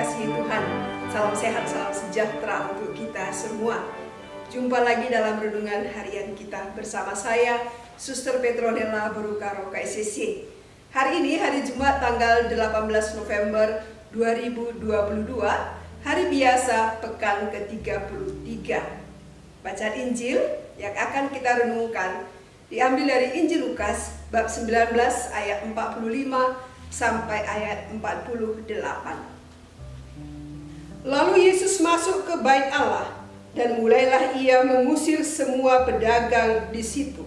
dikasihi Tuhan, salam sehat, salam sejahtera untuk kita semua. Jumpa lagi dalam renungan harian kita bersama saya, Suster Petronella Berukaro KSCC. Hari ini hari Jumat tanggal 18 November 2022, hari biasa pekan ke-33. Bacaan Injil yang akan kita renungkan diambil dari Injil Lukas bab 19 ayat 45 sampai ayat 48. Lalu Yesus masuk ke bait Allah dan mulailah ia mengusir semua pedagang di situ.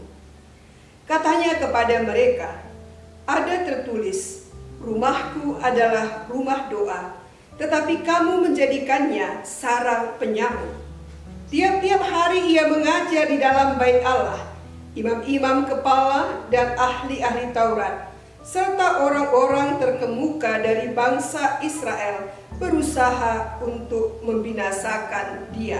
Katanya kepada mereka, "Ada tertulis, rumahku adalah rumah doa, tetapi kamu menjadikannya sarang penyamun." Tiap-tiap hari ia mengajar di dalam bait Allah. Imam-imam kepala dan ahli-ahli Taurat serta orang-orang terkemuka dari bangsa Israel berusaha untuk membinasakan dia.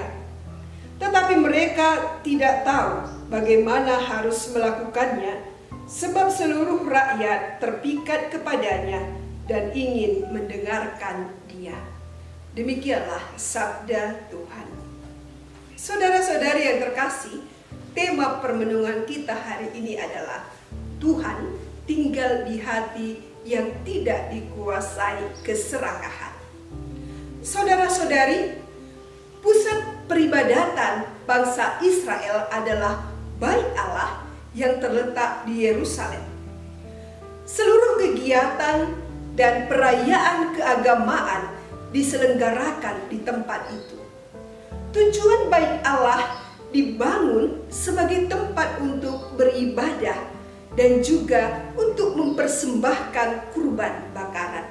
Tetapi mereka tidak tahu bagaimana harus melakukannya, sebab seluruh rakyat terpikat kepadanya dan ingin mendengarkan dia. Demikianlah sabda Tuhan. Saudara-saudari yang terkasih, tema permenungan kita hari ini adalah Tuhan tinggal di hati yang tidak dikuasai keserakahan. Saudara-saudari, pusat peribadatan bangsa Israel adalah bait Allah yang terletak di Yerusalem. Seluruh kegiatan dan perayaan keagamaan diselenggarakan di tempat itu. Tujuan bait Allah dibangun sebagai tempat untuk beribadah dan juga untuk mempersembahkan kurban bakaran.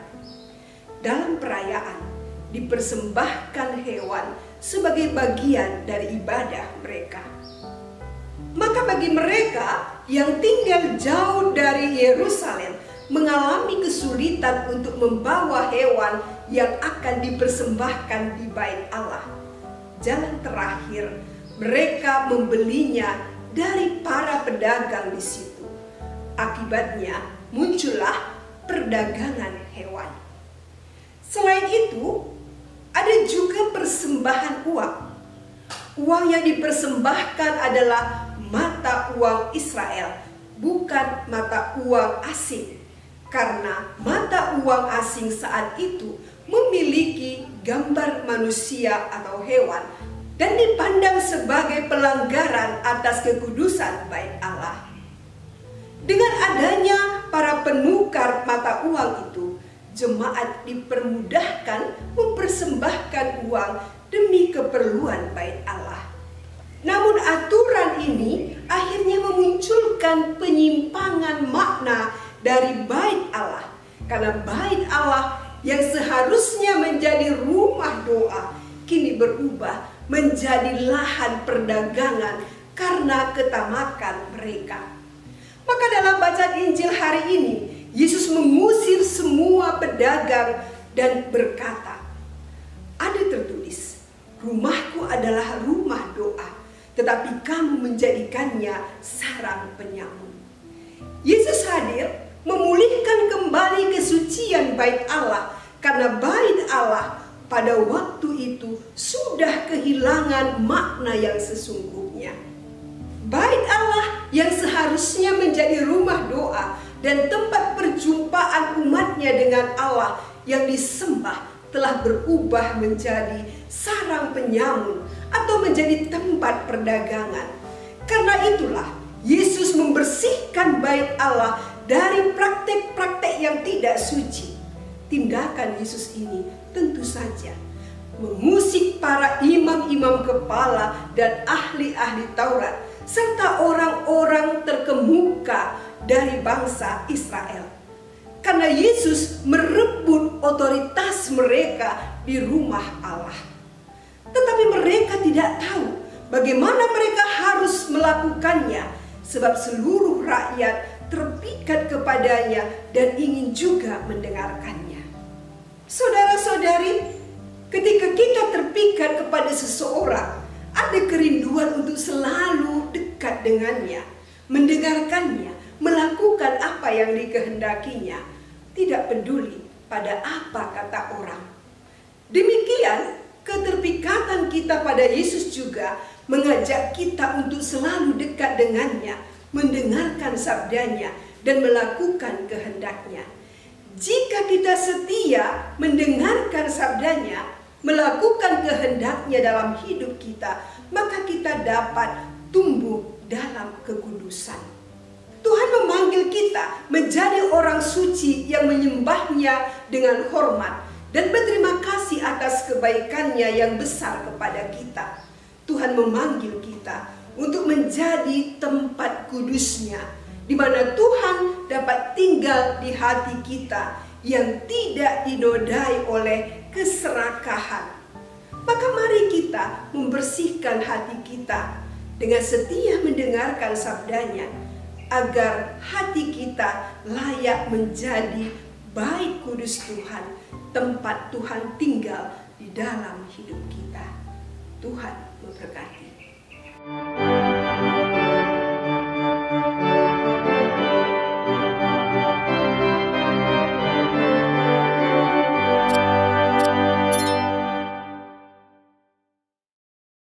Dalam perayaan dipersembahkan hewan sebagai bagian dari ibadah mereka. Maka bagi mereka yang tinggal jauh dari Yerusalem mengalami kesulitan untuk membawa hewan yang akan dipersembahkan di bait Allah, jalan terakhir mereka membelinya dari para pedagang di situ. Akibatnya muncullah perdagangan hewan. Selain itu, ada juga persembahan uang. Uang yang dipersembahkan adalah mata uang Israel, bukan mata uang asing. Karena mata uang asing saat itu memiliki gambar manusia atau hewan dan dipandang sebagai pelanggaran atas kekudusan bait Allah. Dengan adanya para penukar mata uang itu, jemaat dipermudahkan mempersembahkan uang demi keperluan bait Allah. Namun aturan ini akhirnya memunculkan penyimpangan makna dari bait Allah. Karena bait Allah yang seharusnya menjadi rumah doa, kini berubah menjadi lahan perdagangan karena ketamakan mereka. Maka dalam bacaan Injil hari ini, Yesus mengusir semua pedagang dan berkata, "Ada tertulis, rumahku adalah rumah doa, tetapi kamu menjadikannya sarang penyamun." Yesus hadir memulihkan kembali kesucian bait Allah, karena bait Allah pada waktu itu sudah kehilangan makna yang sesungguhnya. Bait Allah yang seharusnya menjadi rumah doa dan tempat perjumpaan umatnya dengan Allah yang disembah telah berubah menjadi sarang penyamun atau menjadi tempat perdagangan. Karena itulah Yesus membersihkan bait Allah dari praktek-praktek yang tidak suci. Tindakan Yesus ini tentu saja mengusik para imam-imam kepala dan ahli-ahli Taurat serta orang-orang terkemuka dari bangsa Israel. Karena Yesus merebut otoritas mereka di rumah Allah. Tetapi mereka tidak tahu bagaimana mereka harus melakukannya, sebab seluruh rakyat terpikat kepadanya dan ingin juga mendengarkannya. Saudara-saudari, ketika kita terpikat kepada seseorang, ada kerinduan untuk selalu dekat dengannya, mendengarkannya, melakukan apa yang dikehendakinya, tidak peduli pada apa kata orang. Demikian, keterikatan kita pada Yesus juga mengajak kita untuk selalu dekat dengannya, mendengarkan sabdanya, dan melakukan kehendaknya. Jika kita setia mendengarkan sabdanya, melakukan kehendaknya dalam hidup kita, maka kita dapat tumbuh dalam kekudusan. Tuhan memanggil kita menjadi orang suci yang menyembahnya dengan hormat dan berterima kasih atas kebaikannya yang besar kepada kita. Tuhan memanggil kita untuk menjadi tempat kudusnya, di mana Tuhan dapat tinggal di hati kita yang tidak dinodai oleh keserakahan. Maka mari kita membersihkan hati kita dengan setia mendengarkan sabdanya, agar hati kita layak menjadi bait kudus Tuhan, tempat Tuhan tinggal di dalam hidup kita. Tuhan memberkati.